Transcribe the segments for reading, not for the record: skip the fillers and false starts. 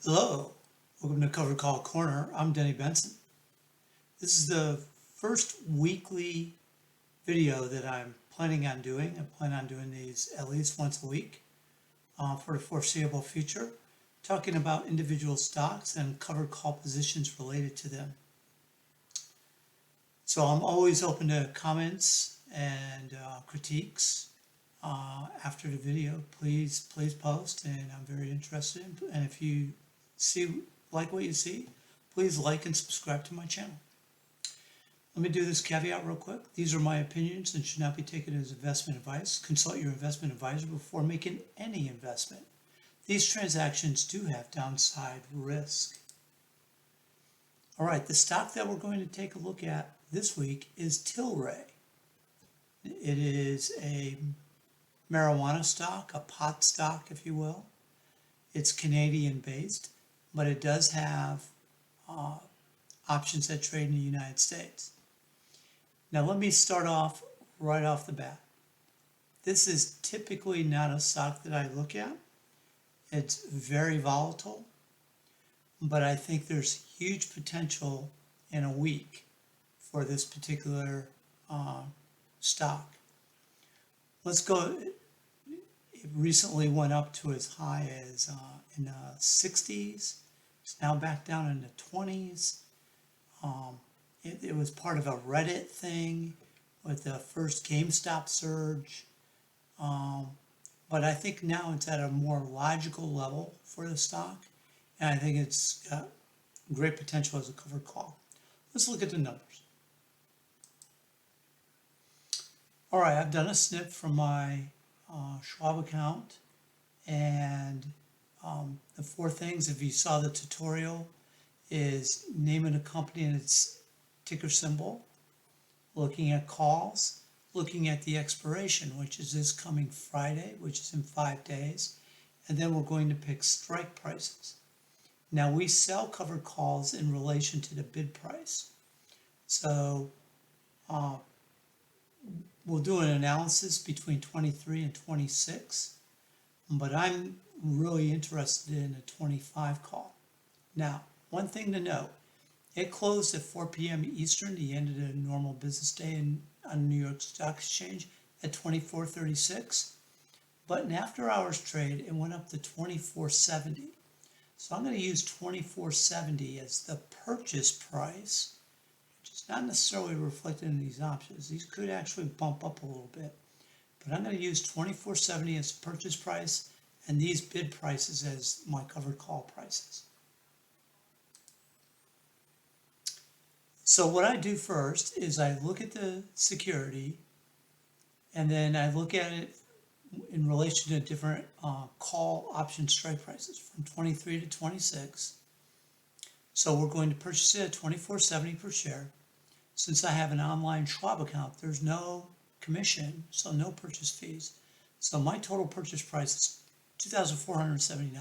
Hello, welcome to Cover Call Corner. I'm Denny Benson. This is the first weekly video that I'm planning on doing. I plan on doing these at least once a week for the foreseeable future, talking about individual stocks and covered call positions related to them. So I'm always open to comments and critiques after the video. Please post, and I'm very interested. And if you like what you see, please like and subscribe to my channel. Let me do this caveat real quick. These are my opinions and should not be taken as investment advice. Consult your investment advisor before making any investment. These transactions do have downside risk. All right, the stock that we're going to take a look at this week is TLRY. It is a marijuana stock, a pot stock, if you will. It's Canadian based, but it does have options that trade in the United States. Now let me start off right off the bat. This is typically not a stock that I look at. It's very volatile, but I think there's huge potential in a week for this particular stock. Let's go. It recently went up to as high as in the 60s. It's now back down in the 20s. It was part of a Reddit thing with the first GameStop surge. But I think now it's at a more logical level for the stock. And I think it's got great potential as a covered call. Let's look at the numbers. All right, I've done a snip from my Schwab account, and the four things, if you saw the tutorial, is naming a company and its ticker symbol, looking at calls, looking at the expiration, which is this coming Friday, which is in 5 days, and then we're going to pick strike prices. Now we sell covered calls in relation to the bid price. So we'll do an analysis between 23 and 26, but I'm really interested in a 25 call. Now, one thing to note, it closed at 4 p.m. Eastern, the end of the normal business day on New York Stock Exchange at 24.36, but in after hours trade, it went up to 24.70. So I'm going to use 24.70 as the purchase price, which is not necessarily reflected in these options. These could actually bump up a little bit, but I'm going to use 24.70 as the purchase price and these bid prices as my covered call prices. So what I do first is I look at the security, and then I look at it in relation to different call option strike prices from 23 to 26. So we're going to purchase it at 24.70 per share. Since I have an online Schwab account, there's no commission, so no purchase fees. So my total purchase price is $2,470.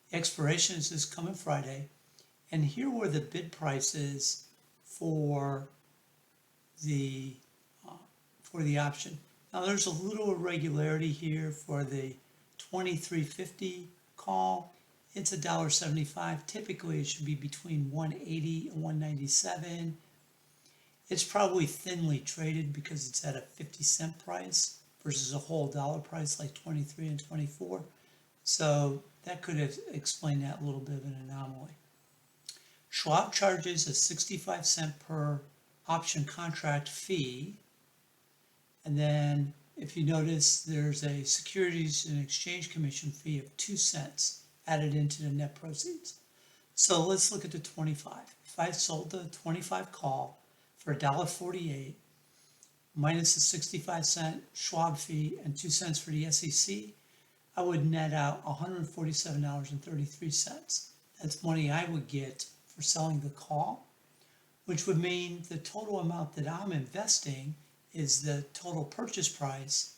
The expiration is this coming Friday, and here were the bid prices for the option. Now there's a little irregularity here for the 23.50 call. It's $1.75. Typically it should be between 180 and 197. It's probably thinly traded because it's at a 50-cent price versus a whole dollar price like 23 and 24. So that could have explained that little bit of an anomaly. Schwab charges a 65-cent per option contract fee. And then if you notice, there's a Securities and Exchange Commission fee of 2 cents added into the net proceeds. So let's look at the 25. If I sold the 25 call for $1.48 minus the 65-cent Schwab fee and 2 cents for the SEC, I would net out $147.33. That's money I would get for selling the call, which would mean the total amount that I'm investing is the total purchase price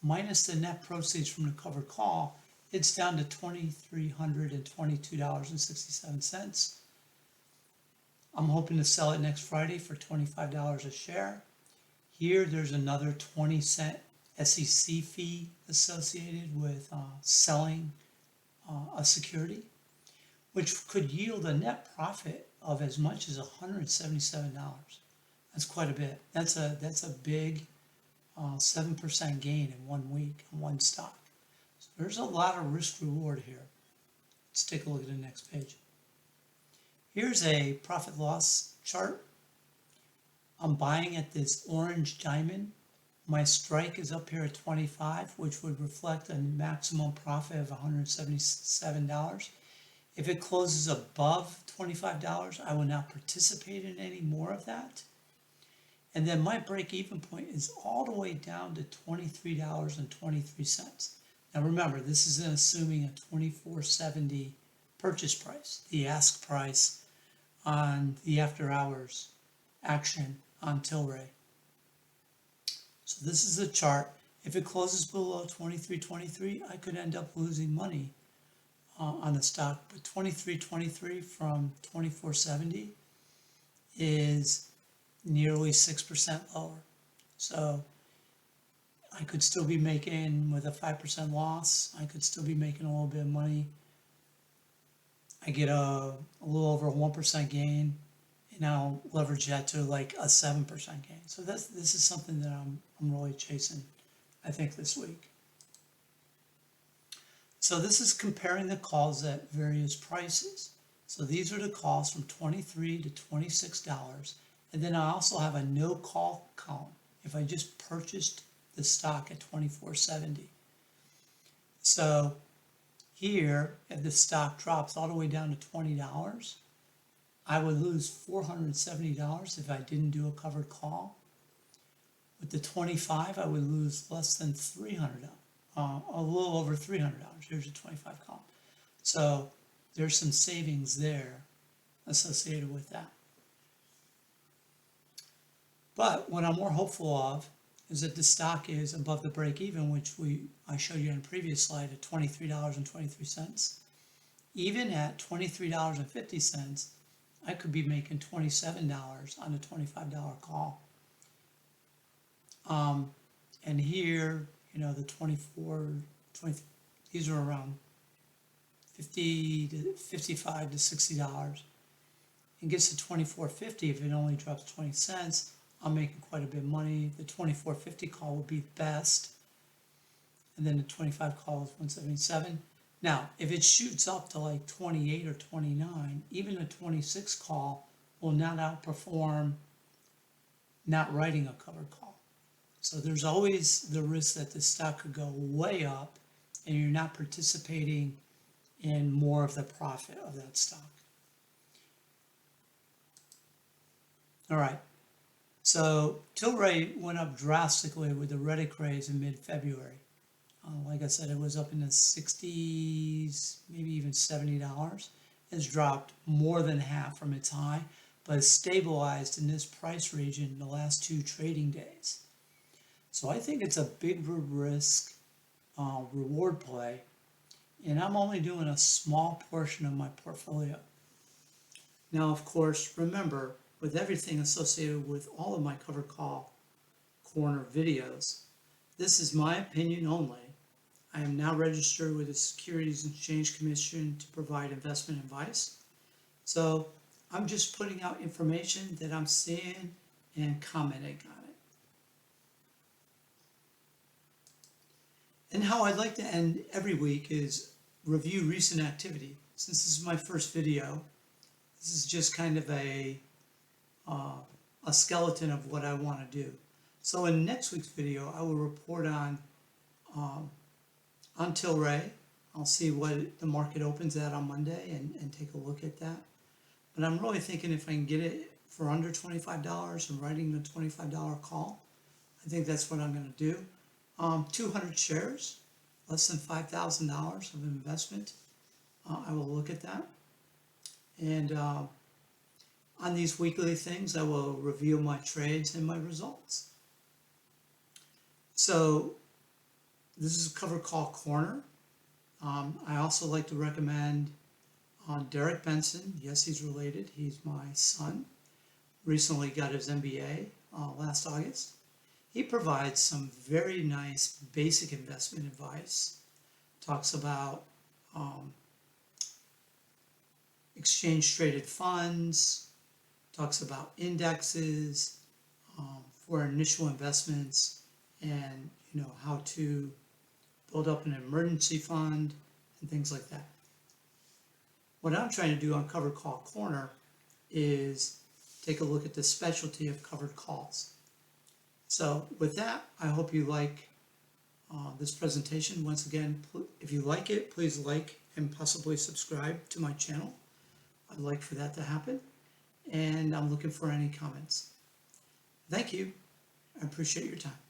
minus the net proceeds from the covered call. It's down to $2,322.67. I'm hoping to sell it next Friday for $25 a share. Here, there's another 20-cent SEC fee associated with selling a security. which could yield a net profit of as much as $177. That's quite a bit. That's a big 7% gain in 1 week on one stock. So there's a lot of risk reward here. Let's take a look at the next page. Here's a profit loss chart. I'm buying at this orange diamond. My strike is up here at 25, which would reflect a maximum profit of $177. If it closes above $25, I will not participate in any more of that. And then my break-even point is all the way down to $23.23. Now remember, this is assuming a $24.70 purchase price, the ask price on the after hours action on TLRY. So this is a chart. If it closes below 23.23, I could end up losing money on the stock. But 23.23 from 24.70 is nearly 6% lower. So I could still be making, with a 5% loss, I could still be making a little bit of money. I get a little over a 1% gain, and I'll leverage that to like a 7% gain. So this is something that I'm really chasing, I think, this week. So this is comparing the calls at various prices. So these are the calls from $23 to $26. And then I also have a no call column if I just purchased the stock at $24.70. So here, if the stock drops all the way down to $20, I would lose $470 if I didn't do a covered call. With the 25, I would lose less than $300, a little over $300. Here's a 25 call. So there's some savings there associated with that. But what I'm more hopeful of is that the stock is above the break even, which I showed you in a previous slide at $23.23. Even at $23.50, I could be making $27 on a $25 call. And here, you know, the 20, these are around $50 to $55 to $60. It gets to $24.50 if it only drops 20 cents. I'm making quite a bit of money. The $24.50 call would be best. And then the 25 call is $177. Now, if it shoots up to like 28 or 29, even a 26 call will not outperform not writing a covered call. So there's always the risk that the stock could go way up and you're not participating in more of the profit of that stock. All right. So TLRY went up drastically with the Reddit craze in mid-February. Like I said, it was up in the 60s, maybe even $70. It's dropped more than half from its high, but it's stabilized in this price region in the last 2 trading days. So I think it's a big risk reward play, and I'm only doing a small portion of my portfolio. Now, of course, remember, with everything associated with all of my covered call corner videos, this is my opinion only. I am now registered with the Securities and Exchange Commission to provide investment advice. So I'm just putting out information that I'm seeing and commenting on it. And how I'd like to end every week is review recent activity. Since this is my first video, this is just kind of a skeleton of what I want to do. So in next week's video, I will report on TLRY. I'll see what the market opens at on Monday and take a look at that. But I'm really thinking if I can get it for under $25 and writing the $25 call, I think that's what I'm going to do. 200 shares, less than $5,000 of investment. I will look at that. And on these weekly things, I will review my trades and my results. So this is Cover Call Corner. I also like to recommend Derek Benson. Yes, he's related. He's my son. Recently got his MBA last August. He provides some very nice basic investment advice. Talks about exchange traded funds, talks about indexes for initial investments, and how to build up an emergency fund and things like that. What I'm trying to do on Covered Call Corner is take a look at the specialty of covered calls. So with that, I hope you like this presentation. Once again, if you like it, please like and possibly subscribe to my channel. I'd like for that to happen, and I'm looking for any comments. Thank you. I appreciate your time.